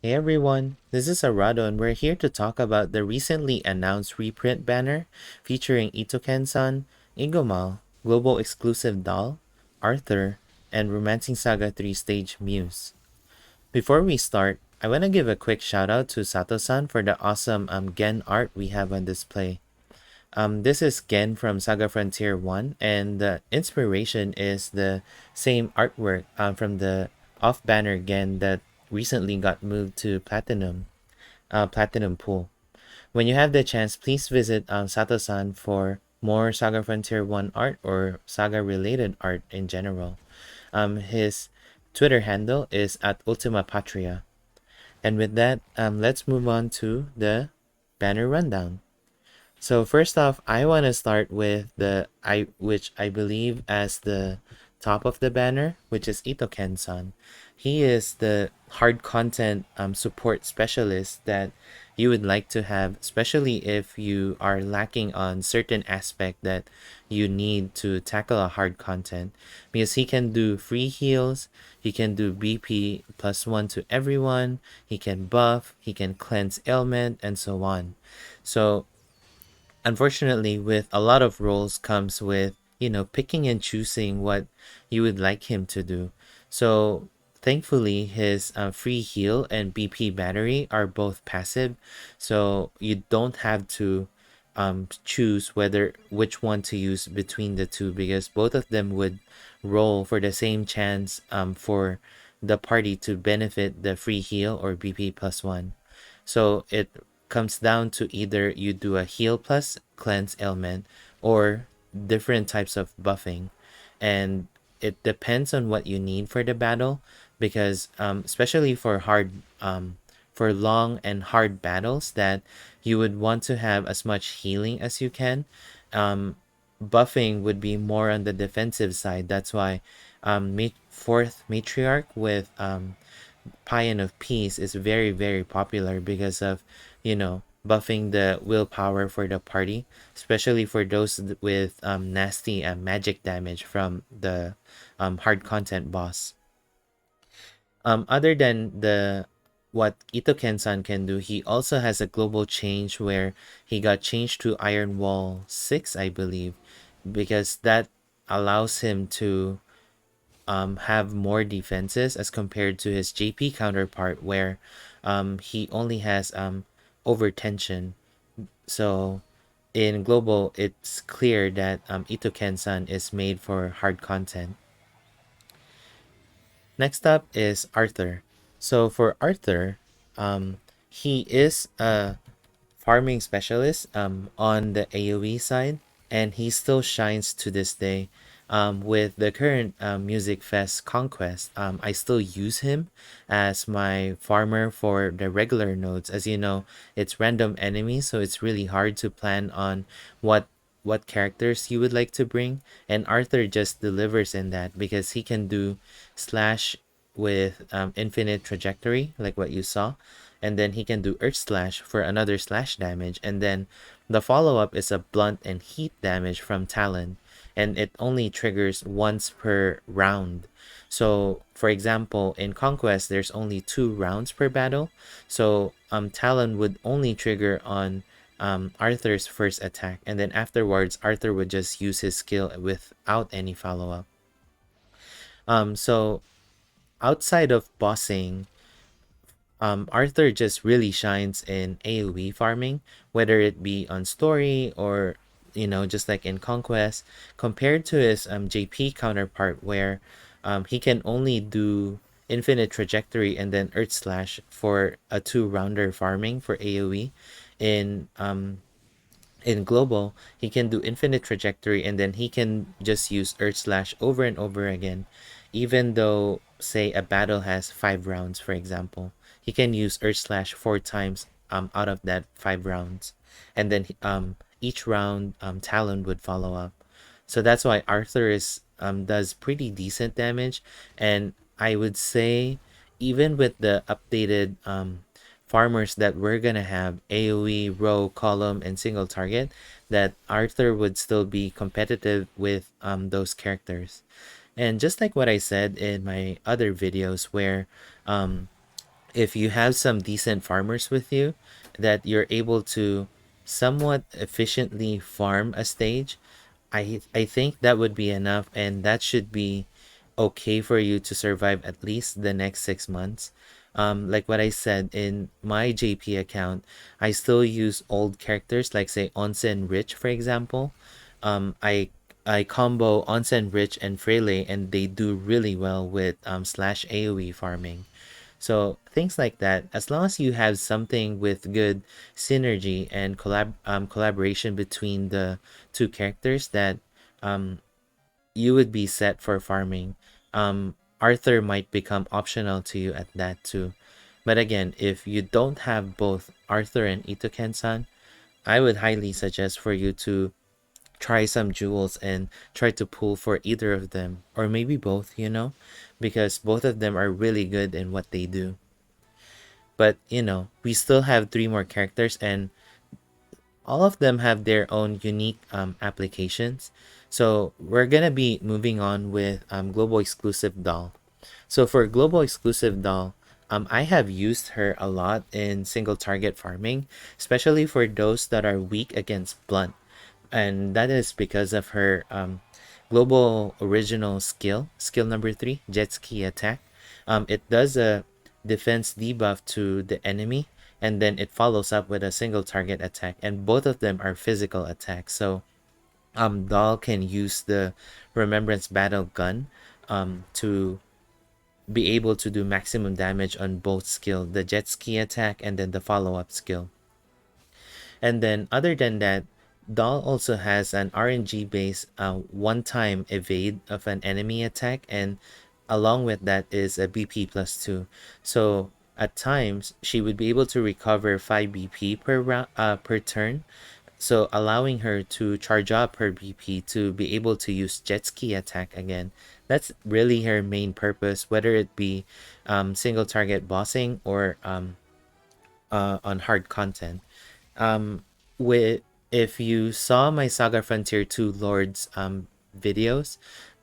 Hey everyone, this is Arado and we're here to talk about the recently announced reprint banner featuring Itoken-san, Igomahl, global exclusive doll, Arthur, and Romancing Saga 3-stage Muse. Before we start, I want to give a quick shout out to Sato-san for the awesome Gen art we have on display. This is Gen from Saga Frontier 1 and the inspiration is the same artwork from the off-banner Gen that recently got moved to Platinum Pool. When you have the chance, please visit Sato-san for more Saga Frontier 1 art or Saga-related art in general. His Twitter handle is at Ultima Patria. And with that, let's move on to the banner rundown. So first off, I want to start with which I believe as the top of the banner, which is Itoken-san. He is the hard content support specialist that you would like to have, especially if you are lacking on certain aspect that you need to tackle a hard content, because he can do free heals, he can do BP +1 to everyone, he can buff, he can cleanse ailment, and so on. So unfortunately, with a lot of roles comes with, picking and choosing what you would like him to do. So thankfully, his free heal and BP battery are both passive. So you don't have to choose which one to use between the two, because both of them would roll for the same chance for the party to benefit the free heal or BP +1. So it comes down to either you do a heal plus cleanse ailment or different types of buffing, and it depends on what you need for the battle, because especially for long and hard battles that you would want to have as much healing as you can, buffing would be more on the defensive side. That's why fourth matriarch with Paean of Peace is very, very popular because of, buffing the willpower for the party, especially for those with nasty magic damage from the hard content boss. Other than what Itoken-san can do, he also has a global change where he got changed to Iron Wall 6, I believe, because that allows him to have more defenses as compared to his JP counterpart, where he only has overtension. So in global, it's clear that Itoken-san is made for hard content. Next up is Arthur. So for Arthur, he is a farming specialist on the AoE side, and he still shines to this day. With the current Music Fest Conquest, I still use him as my farmer for the regular nodes. As you know, it's random enemies, so it's really hard to plan on what characters you would like to bring, and Arthur just delivers in that because he can do slash with infinite trajectory like what you saw, and then he can do earth slash for another slash damage, and then the follow-up is a blunt and heat damage from Talon, and it only triggers once per round. So for example, in Conquest there's only 2 rounds per battle, so Talon would only trigger on Arthur's first attack, and then afterwards Arthur would just use his skill without any follow-up. So outside of bossing, Arthur just really shines in AoE farming, whether it be on story or, just like in Conquest, compared to his JP counterpart, where he can only do infinite trajectory and then earth slash for a 2-rounder farming for AoE. In global, he can do infinite trajectory and then he can just use earth slash over and over again, even though say a battle has 5 rounds, for example. He can use earth slash 4 times out of that 5 rounds, and then each round Talon would follow up. So that's why Arthur does pretty decent damage, and I would say even with the updated farmers that we're gonna have, AoE, row, column, and single target, that Arthur would still be competitive with those characters. And just like what I said in my other videos, where if you have some decent farmers with you, that you're able to somewhat efficiently farm a stage, I think that would be enough, and that should be okay for you to survive at least the next 6 months. Like what I said in my JP account, I still use old characters like say Onsen Rich, for example. I combo Onsen Rich and Frele, and they do really well with slash AoE farming. So things like that, as long as you have something with good synergy and collaboration between the two characters, that um, you would be set for farming. Arthur might become optional to you at that too. But again, if you don't have both Arthur and Itoken-san, I would highly suggest for you to try some jewels and try to pull for either of them, or maybe both, because both of them are really good in what they do. But we still have three more characters, and all of them have their own unique applications. So we're gonna be moving on with global exclusive doll. So for global exclusive doll, I have used her a lot in single target farming, especially for those that are weak against blunt, and that is because of her global original skill number 3, jet ski attack. It does a defense debuff to the enemy, and then it follows up with a single target attack, and both of them are physical attacks. So Doll can use the remembrance battle gun to be able to do maximum damage on both skill, the jet ski attack and then the follow-up skill. And then other than that, Doll also has an RNG based one-time evade of an enemy attack, and along with that is a BP plus 2. So at times she would be able to recover 5 BP per turn, so allowing her to charge up her BP to be able to use jet ski attack again. That's really her main purpose, whether it be single target bossing or on hard content. With If you saw my Saga Frontier 2 Lords videos,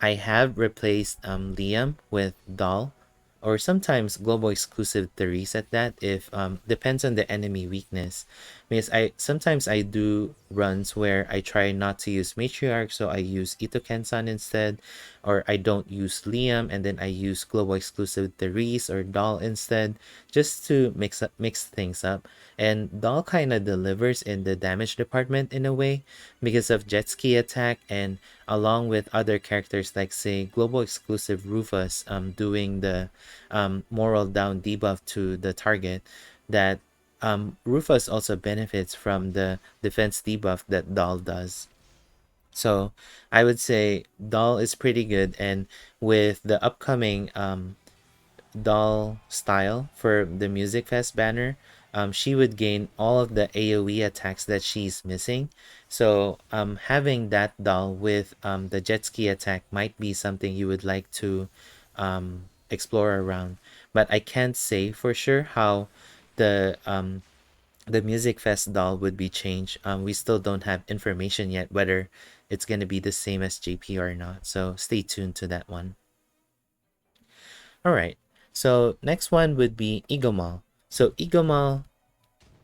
I have replaced Liam with Doll, or sometimes global exclusive theories at that, if depends on the enemy weakness. Because I do runs where I try not to use matriarch, so I use Itoken-san instead, or I don't use Liam and then I use global exclusive theories or Doll instead, just to mix things up. And Doll kind of delivers in the damage department in a way because of jet ski attack, and along with other characters like say global exclusive Rufus doing the moral down debuff to the target, that Rufus also benefits from the defense debuff that Doll does. So I would say Doll is pretty good, and with the upcoming Doll style for the Music Fest banner, she would gain all of the AoE attacks that she's missing. So having that doll with the jet ski attack might be something you would like to explore around. But I can't say for sure how the um, the Music Fest doll would be changed. We still don't have information yet whether it's going to be the same as JP or not. So stay tuned to that one. All right. So next one would be Igomahl. So Igomahl,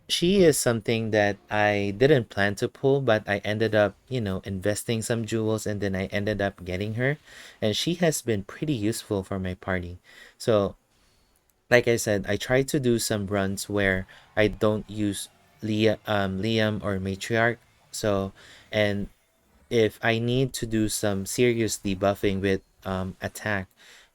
she is something that I didn't plan to pull, but I ended up, investing some jewels, and then I ended up getting her, and she has been pretty useful for my party. So like I said, I try to do some runs where I don't use Liam or Matriarch. So, and if I need to do some serious debuffing with attack,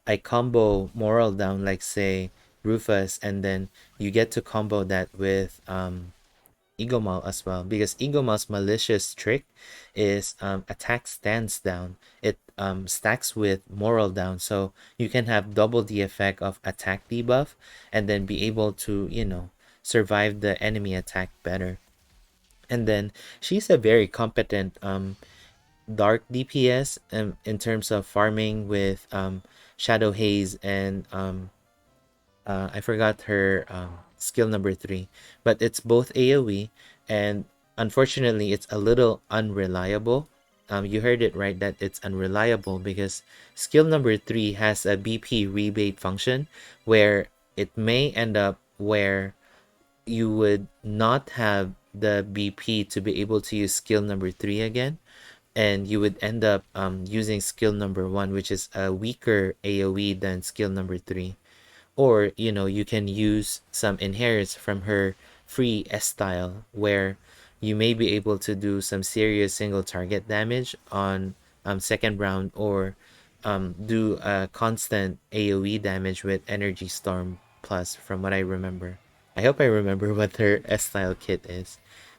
I combo moral down, like say Rufus, and then you get to combo that with Igomahl as well, because Igomahl's malicious trick is attack stands down. It stacks with moral down, so you can have double the effect of attack debuff and then be able to, survive the enemy attack better. And then she's a very competent dark DPS in terms of farming with Shadow Haze and I forgot her skill number 3, but it's both AoE, and unfortunately, it's a little unreliable. You heard it right, that it's unreliable because skill number 3 has a BP rebate function where it may end up where you would not have the BP to be able to use skill number 3 again, and you would end up using skill number 1, which is a weaker AoE than skill number 3. Or, you can use some inherits from her free S style, where you may be able to do some serious single target damage on second round, or do a constant AoE damage with Energy Storm Plus, from what I remember. I hope I remember what her S style kit is.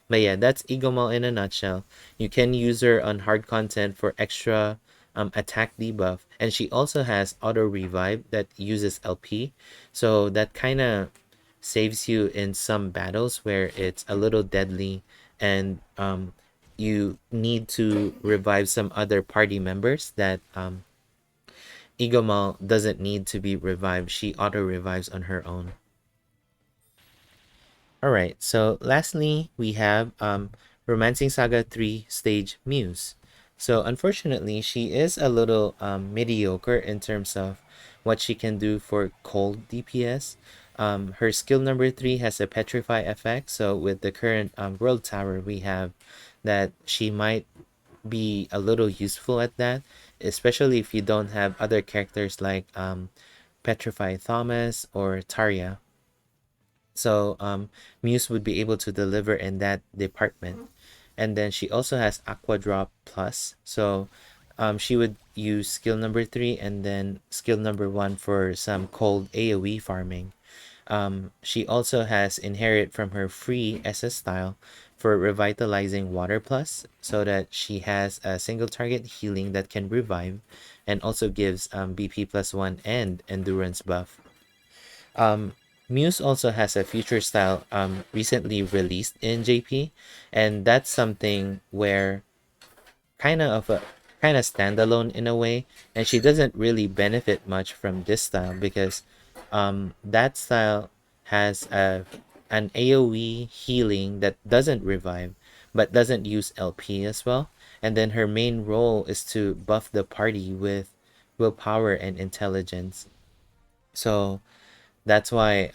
But yeah, that's Igomahl in a nutshell. You can use her on hard content for extra attack debuff, and she also has auto revive that uses LP, so that kind of saves you in some battles where it's a little deadly, and you need to revive some other party members that Igomahl doesn't need to be revived. She auto revives on her own. Alright, so lastly, we have Romancing Saga 3 stage Muse. So unfortunately, she is a little mediocre in terms of what she can do for cold DPS. Her skill number 3 has a Petrify effect, so with the current World Tower, we have that she might be a little useful at that, especially if you don't have other characters like Petrify Thomas or Tarja. So Muse would be able to deliver in that department. And then she also has Aqua Drop Plus. So she would use skill number 3 and then skill number 1 for some cold AoE farming. She also has Inherit from her free SS style for revitalizing Water Plus, so that she has a single target healing that can revive, and also gives BP plus 1 and endurance buff. Um, Muse also has a future style recently released in JP, and that's something where kind of standalone in a way, and she doesn't really benefit much from this style because that style has an AoE healing that doesn't revive but doesn't use LP as well, and then her main role is to buff the party with willpower and intelligence. So that's why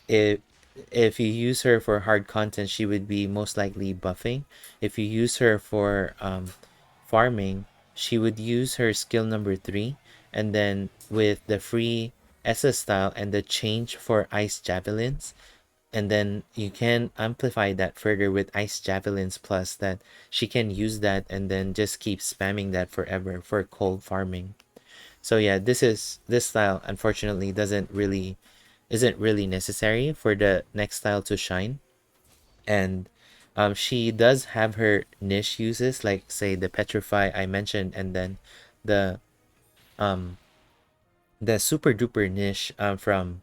if you use her for hard content, she would be most likely buffing. If you use her for farming, she would use her skill number 3, and then with the free SS style and the change for ice javelins, and then you can amplify that further with ice javelins plus, that she can use that and then just keep spamming that forever for cold farming. So yeah, this style unfortunately doesn't really isn't really necessary for the next style to shine. And she does have her niche uses, like say the Petrify I mentioned, and then the um the super duper niche from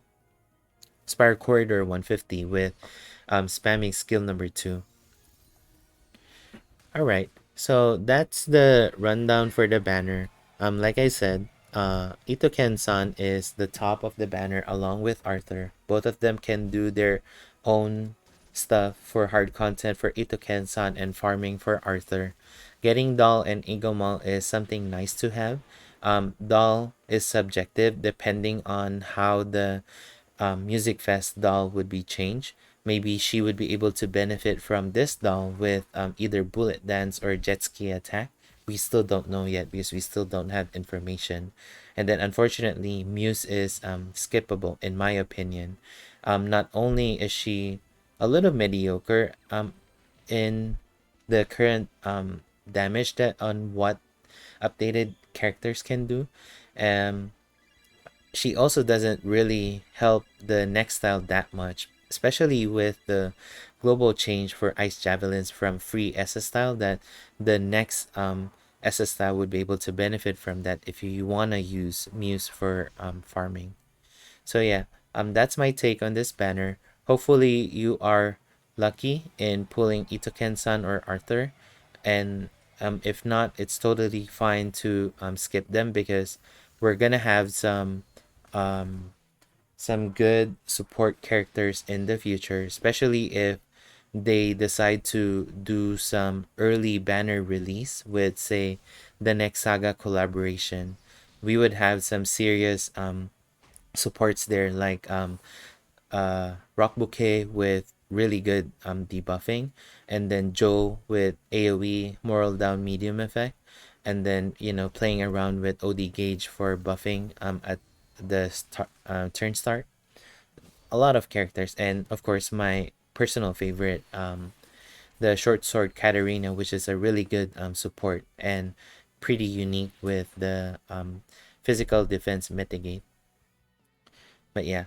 Spire Corridor 150 with spamming skill number 2. Alright, so that's the rundown for the banner. Like I said, Itoken-san is the top of the banner along with Arthur. Both of them can do their own stuff for hard content for Itoken-san and farming for Arthur. Getting Doll and Igomahl is something nice to have. Doll is subjective depending on how the Music Fest doll would be changed. Maybe she would be able to benefit from this doll with either Bullet Dance or Jet Ski Attack. We still don't know yet because we still don't have information. And then unfortunately, Muse is skippable in my opinion. Not only is she a little mediocre in the current damage that on what updated characters can do, um, she also doesn't really help the next style that much, especially with the global change for ice javelins from free SS style, that the next SS style would be able to benefit from that if you want to use Muse for farming. So yeah, that's my take on this banner. Hopefully you are lucky in pulling Itoken-san or Arthur, and if not, it's totally fine to skip them, because we're gonna have um, some good support characters in the future, especially if they decide to do some early banner release with, say, the next Saga collaboration. We would have some serious supports there, like Rock Bouquet with really good debuffing, and then Joe with AoE moral down medium effect, and then playing around with OD Gauge for buffing at the turn start. A lot of characters, and of course my personal favorite, the short sword Katarina, which is a really good support and pretty unique with the physical defense mitigate. But yeah,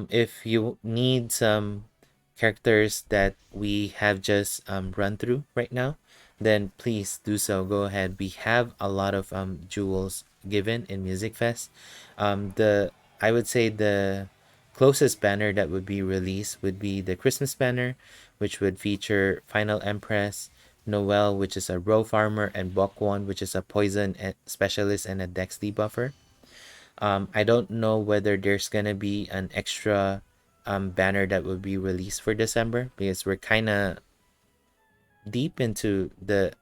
if you need some characters that we have just run through right now, then please do so. Go ahead. We have a lot of jewels given in Music Fest. The I would say the closest banner that would be released would be the Christmas banner, which would feature Final Empress, Noel, which is a row farmer, and Bokwan, which is a poison specialist and a dex debuffer. I don't know whether there's gonna be an extra banner that will be released for December, because we're kind of deep into the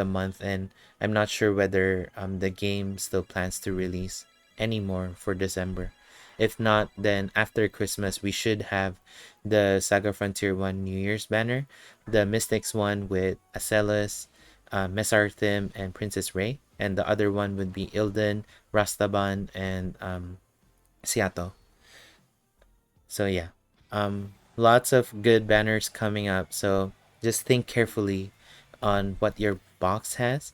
month, and I'm not sure whether the game still plans to release any more for December. If not, then after Christmas we should have the Saga Frontier 1 New Year's banner, the Mystics one with Acelus, Mesarthim, and Princess Ray, and the other one would be Ilden, Rastaban, and Seattle. So yeah, lots of good banners coming up. So just think carefully on what your box has.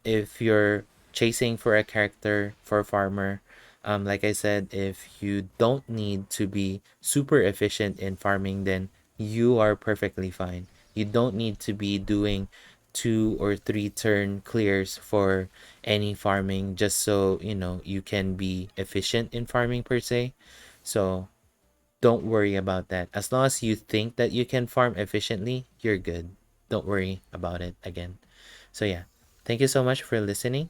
If you're chasing for a character for a farmer, like I said, if you don't need to be super efficient in farming, then you are perfectly fine. You don't need to be doing 2 or 3 turn clears for any farming, just so you can be efficient in farming per se. So don't worry about that. As long as you think that you can farm efficiently, you're good. Don't worry about it again. So yeah, thank you so much for listening.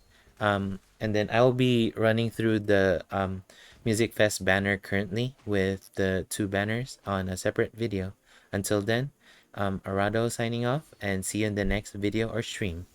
And then I'll be running through the Music Fest banner currently with the 2 banners on a separate video. Until then, Arado signing off, and see you in the next video or stream.